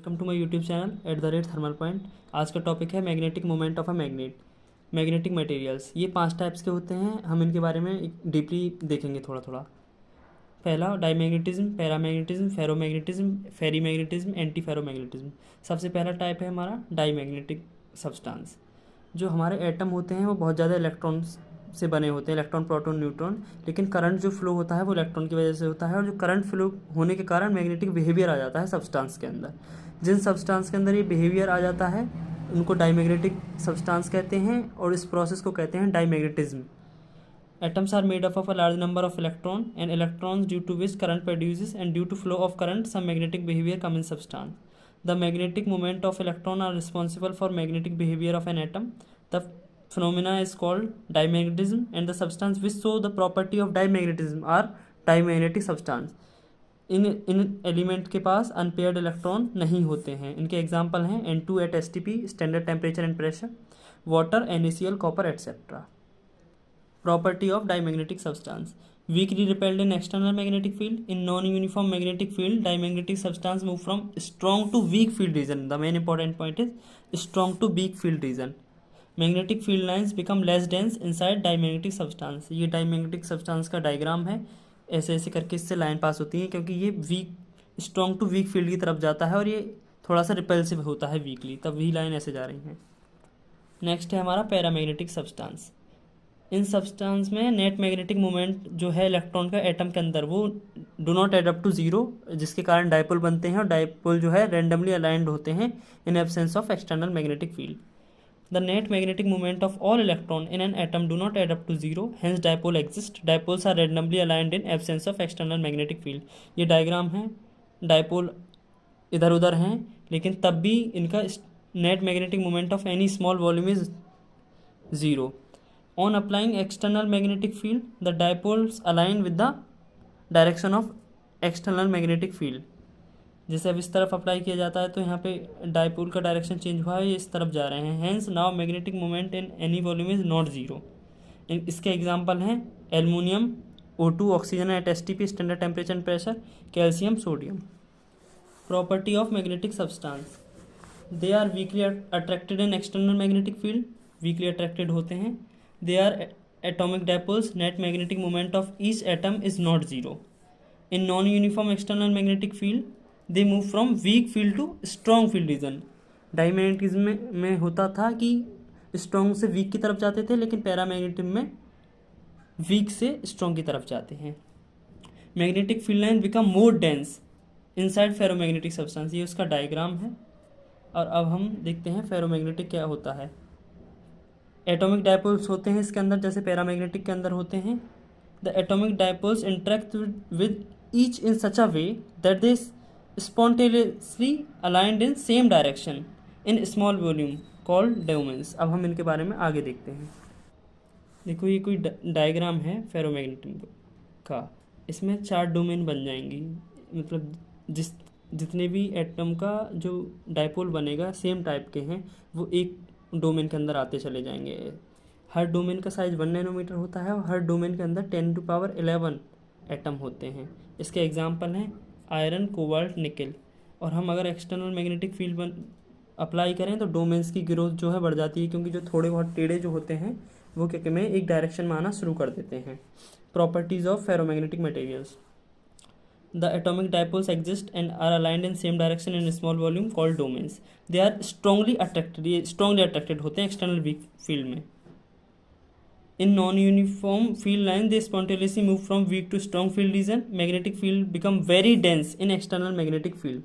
Welcome to my YouTube channel @thermal point. आज का topic है magnetic moment of a magnet. Magnetic materials ये 5 types के होते हैं। हम इनके बारे में डीपली देखेंगे थोड़ा थोड़ा। पहला डाईमैग्नेटिज्म, पैरामैग्नेटिज्म, फेरोमैग्नेटिज्म, फेरीमैग्नेटिज्म, एंटी फेरोमैग्नेटिज्म। सबसे पहला टाइप है हमारा डाईमैग्नेटिक सब्सटेंस। जो हमारे एटम होते हैं वो बहुत ज़्यादा इलेक्ट्रॉन्स से बने होते हैं, इलेक्ट्रॉन प्रोटॉन न्यूट्रॉन। लेकिन करंट जो फ्लो होता है वो इलेक्ट्रॉन की वजह से होता है, और जो करंट फ्लो होने के कारण मैग्नेटिक बिहेवियर आ जाता है सब्सटेंस के अंदर। जिन सब्सटेंस के अंदर ये बिहेवियर आ जाता है उनको डाईमैग्नेटिक सब्सटेंस कहते हैं, और इस प्रोसेस को कहते हैं डाईमैग्नेटिज्म। Atoms are made up of a large number of electrons, and electrons due to which current produces, and due to flow of current some magnetic behavior come in substance. The magnetic moment of electron are responsible for magnetic behavior of an atom. The phenomena is called diamagnetism, and the substance which show the property of diamagnetism are diamagnetic substance. In element के पास unpaired electron नहीं होते हैं। इनके example हैं N2 at STP, standard temperature and pressure, water, NaCl, copper etcetera. Property of diamagnetic substance: weakly repelled in external magnetic field. In non-uniform magnetic field, diamagnetic substance move from strong to weak field region. The main important point is strong to weak field region. Magnetic field lines become less dense inside diamagnetic substance. ये diamagnetic substance का diagram है। ऐसे ऐसे करके इससे line पास होती है, क्योंकि ये weak strong to weak field की तरफ जाता है और ये थोड़ा सा रिपल्सिव होता है वीकली, तब वही लाइन ऐसे जा रही है। नेक्स्ट है हमारा पैरामैग्नेटिक सब्सटेंस। इन सब्सटेंस में नेट मैग्नेटिक मोमेंट जो है इलेक्ट्रॉन का एटम के अंदर वो do not add up to zero, जिसके कारण डायपोल बनते हैं, और डायपोल जो है रैंडमली अलाइंड होते हैं in absence of external magnetic field. The net magnetic moment of all electron in an atom do not add up to zero, hence dipole exist. Dipoles are randomly aligned in absence of external magnetic field. ये diagram है, dipole इधर उधर हैं, लेकिन तब भी इनका net magnetic moment of any small volume is zero. On applying external magnetic field, the dipoles align with the direction of external magnetic field. जैसे अब इस तरफ अप्लाई किया जाता है तो यहाँ पे डायपोल का डायरेक्शन चेंज हुआ है, ये इस तरफ जा रहे हैं। Hence now magnetic moment in any volume is not zero. इसके एग्जाम्पल हैं aluminium, O2, oxygen at STP, standard temperature and pressure, calcium, sodium. Property of magnetic substance: they are weakly attracted in external magnetic field, weakly attracted होते हैं। They are atomic dipoles. Net magnetic moment of each atom is not zero. In non-uniform external magnetic field, they move from weak field to strong field region. डाईमैग्नेटिज्म में होता था कि strong से week की तरफ जाते थे, लेकिन पैरामैग्नेटिज्म में वीक से स्ट्रॉन्ग की तरफ जाते हैं। Magnetic field line become more dense inside ferromagnetic substance. ये उसका डायग्राम है। और अब हम देखते हैं फेरोमैग्नेटिक क्या होता है। एटॉमिक डायपोल्स होते हैं इसके अंदर, जैसे पैरामैग्नेटिक के अंदर होते हैं। The atomic dipoles interact with each in such a way that they spontaneously aligned in same direction in small volume called domains. अब हम इनके बारे में आगे देखते हैं। देखो ये कोई डायग्राम है फेरोमैग्नेटिक का, इसमें 4 डोमेन बन जाएंगी। मतलब जितने भी एटम का जो डायपोल बनेगा सेम टाइप के हैं, वो एक डोमेन के अंदर आते चले जाएंगे। हर डोमेन का साइज 1 नैनोमीटर होता है, और हर डोमेन के अंदर 10⁻11 एटम होते हैं। इसके एग्जाम्पल हैं आयरन, कोबाल्ट, निकल। और हम अगर एक्सटर्नल मैग्नेटिक फील्ड अप्लाई करें तो डोमेन्स की ग्रोथ जो है बढ़ जाती है, क्योंकि जो थोड़े बहुत टेढ़े जो होते हैं वो क्या में एक डायरेक्शन में आना शुरू कर देते हैं। Properties of ferromagnetic materials: The atomic dipoles exist and are aligned in same direction in small volume called domains. They are strongly attracted. ये strongly attracted होते हैं external weak field में। In non-uniform field line, they spontaneously move from weak to strong field region. Magnetic field become very dense in external magnetic field.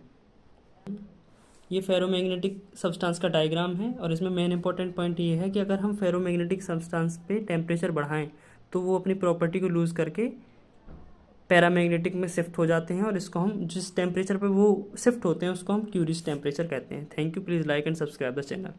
ये ferromagnetic substance का diagram है, और इसमें main important point ये है कि अगर हम फेरोमैग्नेटिक सब्सटेंस पे टेम्परेचर बढ़ाएं तो वो अपनी प्रॉपर्टी को लूज़ करके पैरामैग्नेटिक में शिफ्ट हो जाते हैं, और इसको हम जिस टेम्परेचर पे वो शिफ्ट होते हैं उसको हम क्यूरियस टेम्परेचर कहते हैं। Thank you. Please like and subscribe the channel.